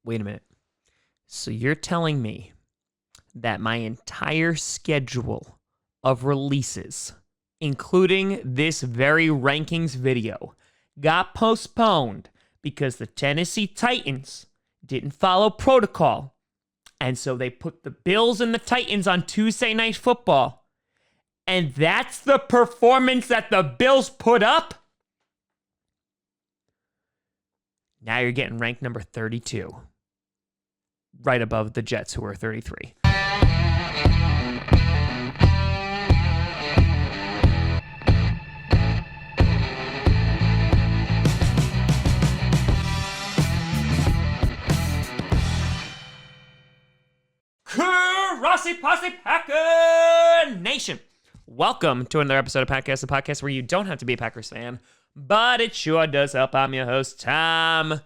Wait a minute. So you're telling me that my entire schedule of releases, including this very rankings video, got postponed because the Tennessee Titans didn't follow protocol. And so they put the Bills and the Titans on Tuesday Night Football. And that's the performance that the Bills put up? Now you're getting ranked number 32. Right above the Jets, who are 33. Grossi Posse Packer Nation. Welcome to another episode of Podcast, the podcast where you don't have to be a Packers fan, but it sure does help. I'm your host, Tom.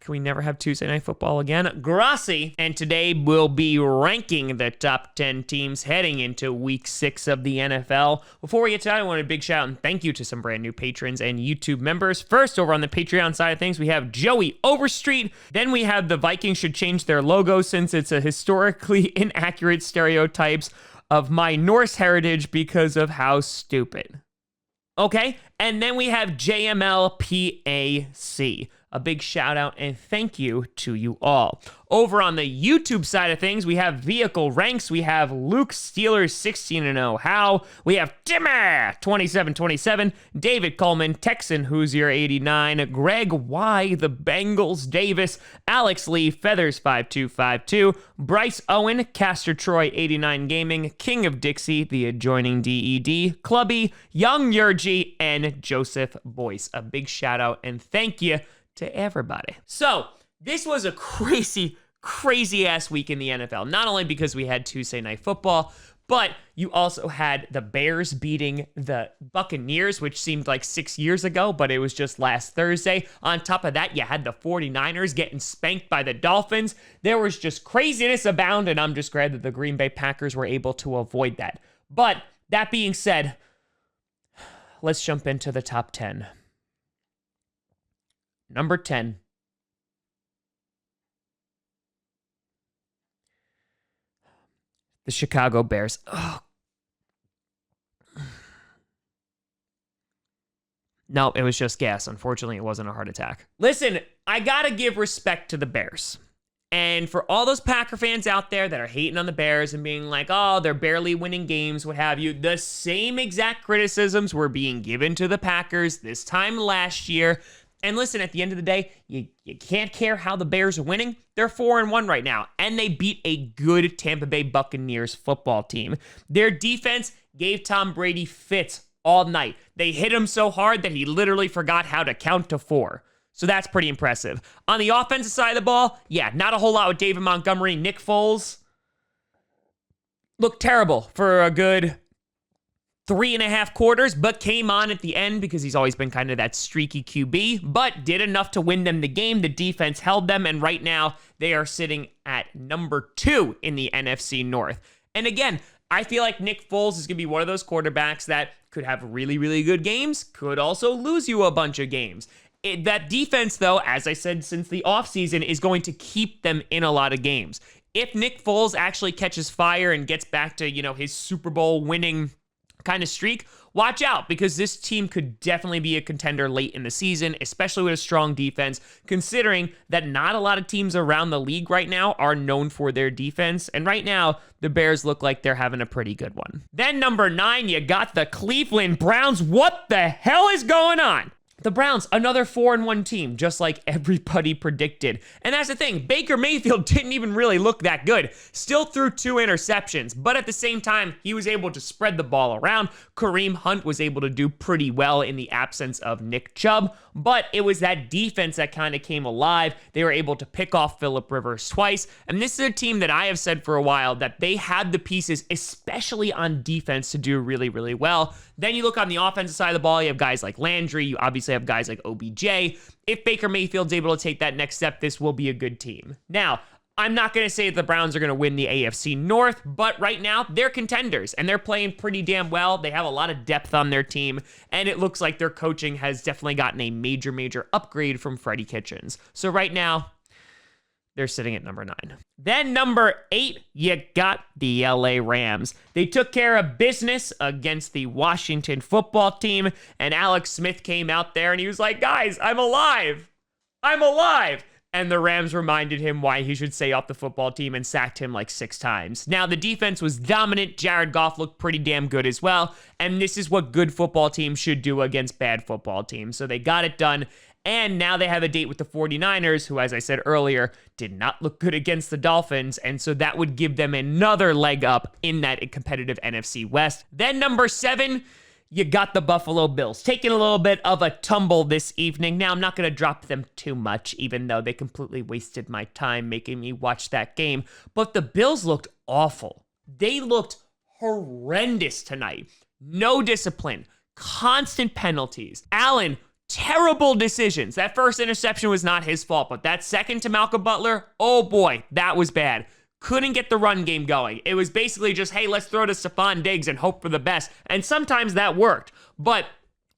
Can we never have Tuesday Night Football again? Grossi, and today we'll be ranking the top 10 teams heading into Week 6 of the NFL. Before we get to that, I want a big shout out and thank you to some brand new patrons and YouTube members. First, over on the Patreon side of things, we have Joey Overstreet. Then we have the Vikings should change their logo since it's a historically inaccurate stereotypes of my Norse heritage because of how stupid. Okay, and then we have JMLPAC. A big shout out and thank you to you all. Over on the YouTube side of things, we have Vehicle Ranks. We have Luke Steelers 16-0 How. We have Timmy 27-27, David Coleman, Texan Hoosier 89, Greg Y, the Bengals Davis, Alex Lee, Feathers 5252, Bryce Owen, Castor Troy 89 Gaming, King of Dixie, the adjoining DED, Clubby, Young Yurgi, and Joseph Boyce. A big shout out and thank you to everybody. So, this was a crazy ass week in the NFL. Not only because we had Tuesday Night Football, but you also had the Bears beating the Buccaneers, which seemed like 6 years ago, but it was just last Thursday. On top of that, you had the 49ers getting spanked by the Dolphins. There was just craziness abound, and I'm just glad that the Green Bay Packers were able to avoid that. But that being said, let's jump into the top 10. Number 10. The Chicago Bears. Oh. No, it was just gas. Unfortunately, it wasn't a heart attack. Listen, I gotta give respect to the Bears. And for all those Packer fans out there that are hating on the Bears and being like, oh, they're barely winning games, what have you, the same exact criticisms were being given to the Packers this time last year. And listen, at the end of the day, you can't care how the Bears are winning. They're 4-1 right now, and they beat a good Tampa Bay Buccaneers football team. Their defense gave Tom Brady fits all night. They hit him so hard that he literally forgot how to count to 4. So that's pretty impressive. On the offensive side of the ball, yeah, not a whole lot with David Montgomery. Nick Foles looked terrible for a good 3.5 quarters, but came on at the end because he's always been kind of that streaky QB, but did enough to win them the game. The defense held them, and right now they are sitting at number 2 in the NFC North. And again, I feel like Nick Foles is going to be one of those quarterbacks that could have really, really good games, could also lose you a bunch of games. That defense, though, as I said since the offseason, is going to keep them in a lot of games. If Nick Foles actually catches fire and gets back to, his Super Bowl winning kind of streak, watch out, because this team could definitely be a contender late in the season, especially with a strong defense, considering that not a lot of teams around the league right now are known for their defense, and right now, the Bears look like they're having a pretty good one. Then number 9, you got the Cleveland Browns. What the hell is going on? The Browns, another 4-1 team, just like everybody predicted. And that's the thing, Baker Mayfield didn't even really look that good. Still threw 2 interceptions, but at the same time, he was able to spread the ball around. Kareem Hunt was able to do pretty well in the absence of Nick Chubb, but it was that defense that kind of came alive. They were able to pick off Phillip Rivers twice, and this is a team that I have said for a while that they had the pieces, especially on defense, to do really, really well. Then you look on the offensive side of the ball, you have guys like Landry, you obviously have guys like OBJ. If Baker Mayfield's able to take that next step, this will be a good team. Now, I'm not going to say that the Browns are going to win the AFC North, but right now they're contenders and they're playing pretty damn well. They have a lot of depth on their team, and it looks like their coaching has definitely gotten a major upgrade from Freddie Kitchens. So right now, they're sitting at number 9. Then number 8, you got the LA Rams. They took care of business against the Washington football team, and Alex Smith came out there and he was like, guys, I'm alive. I'm alive. And the Rams reminded him why he should stay off the football team and sacked him like 6 times. Now, the defense was dominant. Jared Goff looked pretty damn good as well. And this is what good football teams should do against bad football teams. So they got it done. And now they have a date with the 49ers, who, as I said earlier, did not look good against the Dolphins. And so that would give them another leg up in that competitive NFC West. Then number 7, you got the Buffalo Bills, taking a little bit of a tumble this evening. Now, I'm not going to drop them too much, even though they completely wasted my time making me watch that game. But the Bills looked awful. They looked horrendous tonight. No discipline, constant penalties. Allen, terrible decisions. That first interception was not his fault, but that second to Malcolm Butler, oh boy, that was bad. Couldn't get the run game going. It was basically just, hey, let's throw to Stephon Diggs and hope for the best. And sometimes that worked. But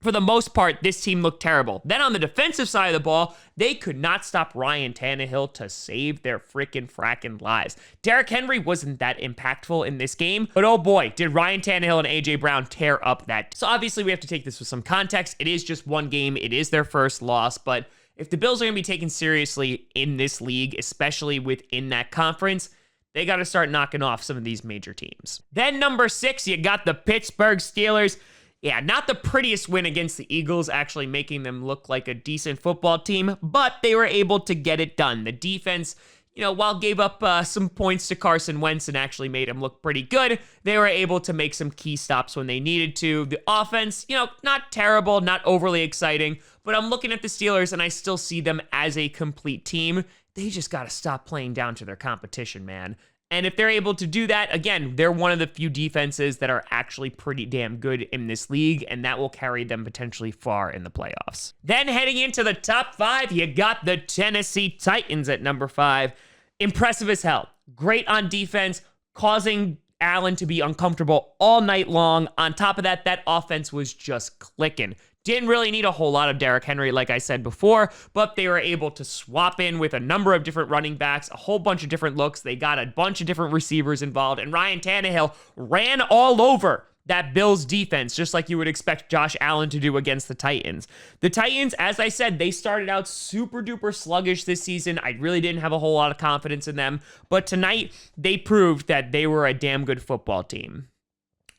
for the most part, this team looked terrible. Then on the defensive side of the ball, they could not stop Ryan Tannehill to save their fracking lives. Derrick Henry wasn't that impactful in this game, but oh boy, did Ryan Tannehill and A.J. Brown tear up that. So obviously we have to take this with some context. It is just one game. It is their first loss, but if the Bills are going to be taken seriously in this league, especially within that conference, they got to start knocking off some of these major teams. Then number 6, you got the Pittsburgh Steelers. Yeah, not the prettiest win against the Eagles, actually making them look like a decent football team, but they were able to get it done. The defense, while gave up some points to Carson Wentz and actually made him look pretty good, they were able to make some key stops when they needed to. The offense, not terrible, not overly exciting, but I'm looking at the Steelers and I still see them as a complete team. They just got to stop playing down to their competition, man. And if they're able to do that, again, they're one of the few defenses that are actually pretty damn good in this league, and that will carry them potentially far in the playoffs. Then heading into the top 5, you got the Tennessee Titans at number 5. Impressive as hell. Great on defense, causing Allen to be uncomfortable all night long. On top of that, that offense was just clicking. Didn't really need a whole lot of Derrick Henry, like I said before, but they were able to swap in with a number of different running backs, a whole bunch of different looks. They got a bunch of different receivers involved, and Ryan Tannehill ran all over that Bills defense, just like you would expect Josh Allen to do against the Titans. The Titans, as I said, they started out super duper sluggish this season. I really didn't have a whole lot of confidence in them, but tonight they proved that they were a damn good football team.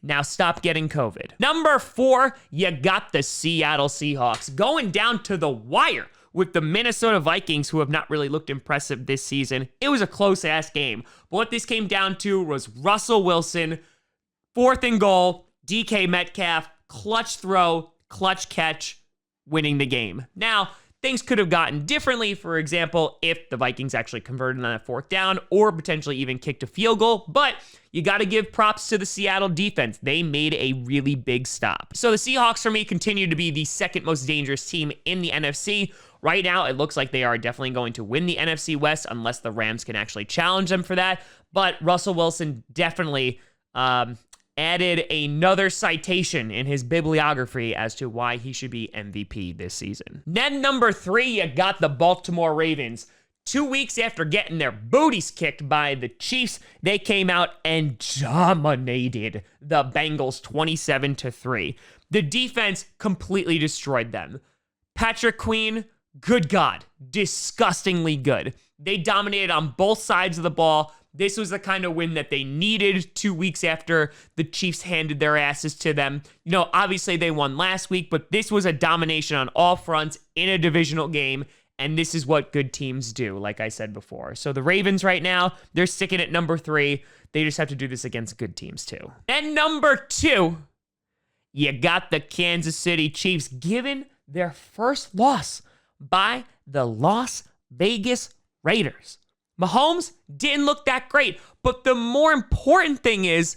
Now stop getting COVID. Number 4, you got the Seattle Seahawks going down to the wire with the Minnesota Vikings, who have not really looked impressive this season. It was a close-ass game. But what this came down to was Russell Wilson, 4th and goal, DK Metcalf, clutch throw, clutch catch, winning the game. Now, things could have gotten differently, for example, if the Vikings actually converted on that 4th down or potentially even kicked a field goal, but you got to give props to the Seattle defense. They made a really big stop. So the Seahawks, for me, continue to be the 2nd most dangerous team in the NFC. Right now, it looks like they are definitely going to win the NFC West unless the Rams can actually challenge them for that. But Russell Wilson definitely added another citation in his bibliography as to why he should be MVP this season. Then number 3, you got the Baltimore Ravens. 2 weeks after getting their booties kicked by the Chiefs, they came out and dominated the Bengals 27-3. The defense completely destroyed them. Patrick Queen, good God, disgustingly good. They dominated on both sides of the ball. This was the kind of win that they needed 2 weeks after the Chiefs handed their asses to them. Obviously they won last week, but this was a domination on all fronts in a divisional game. And this is what good teams do, like I said before. So the Ravens right now, they're sticking at number 3. They just have to do this against good teams too. And number 2, you got the Kansas City Chiefs given their first loss by the Las Vegas Raiders. Mahomes didn't look that great, but the more important thing is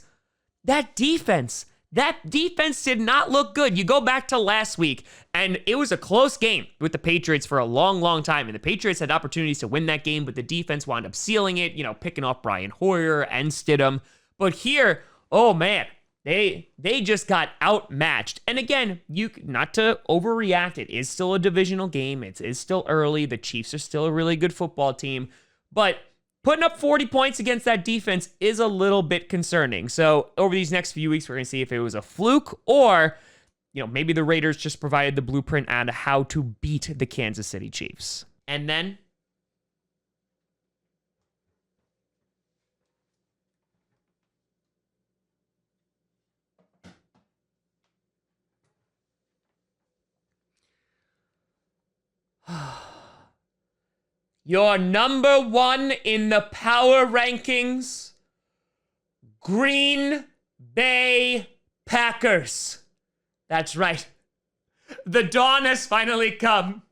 that defense. That defense did not look good. You go back to last week, and it was a close game with the Patriots for a long, long time. And the Patriots had opportunities to win that game, but the defense wound up sealing it, picking off Brian Hoyer and Stidham. But here, oh man, they just got outmatched. And again, not to overreact, it is still a divisional game. It is still early. The Chiefs are still a really good football team. But putting up 40 points against that defense is a little bit concerning. So over these next few weeks, we're going to see if it was a fluke or, maybe the Raiders just provided the blueprint on how to beat the Kansas City Chiefs. And then your number one in the power rankings, Green Bay Packers. That's right. The dawn has finally come.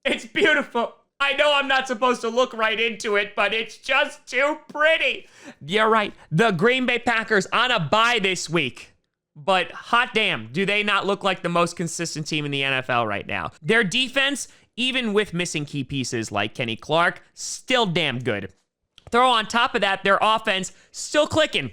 It's beautiful. I know I'm not supposed to look right into it, but it's just too pretty. You're right. The Green Bay Packers on a bye this week. But hot damn, do they not look like the most consistent team in the NFL right now? Their defense, even with missing key pieces like Kenny Clark, still damn good. Throw on top of that, their offense still clicking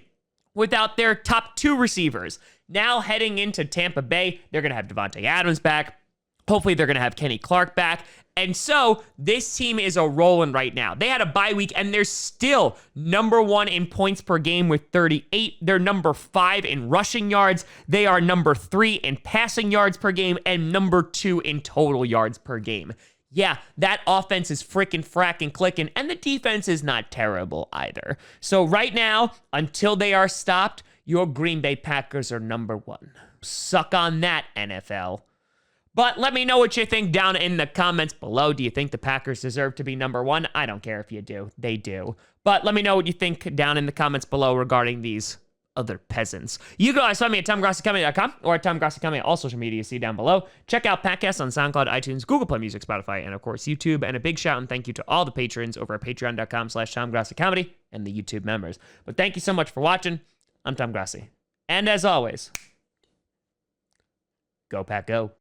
without their top two receivers. Now heading into Tampa Bay, they're going to have Devontae Adams back. Hopefully they're going to have Kenny Clark back. And so this team is a rolling right now. They had a bye week and they're still number one in points per game with 38. They're number 5 in rushing yards. They are number 3 in passing yards per game and number 2 in total yards per game. Yeah, that offense is freaking fracking clicking, and the defense is not terrible either. So right now, until they are stopped, your Green Bay Packers are number 1. Suck on that, NFL. But let me know what you think down in the comments below. Do you think the Packers deserve to be number 1? I don't care if you do. They do. But let me know what you think down in the comments below regarding these other peasants. You can always find me at TomGrossiComedy.com or at TomGrossiComedy, all social media you see down below. Check out podcasts on SoundCloud, iTunes, Google Play Music, Spotify, and of course YouTube. And a big shout and thank you to all the patrons over at patreon.com/TomGrossiComedy and the YouTube members. But thank you so much for watching. I'm Tom Grossi. And as always, go Pack Go.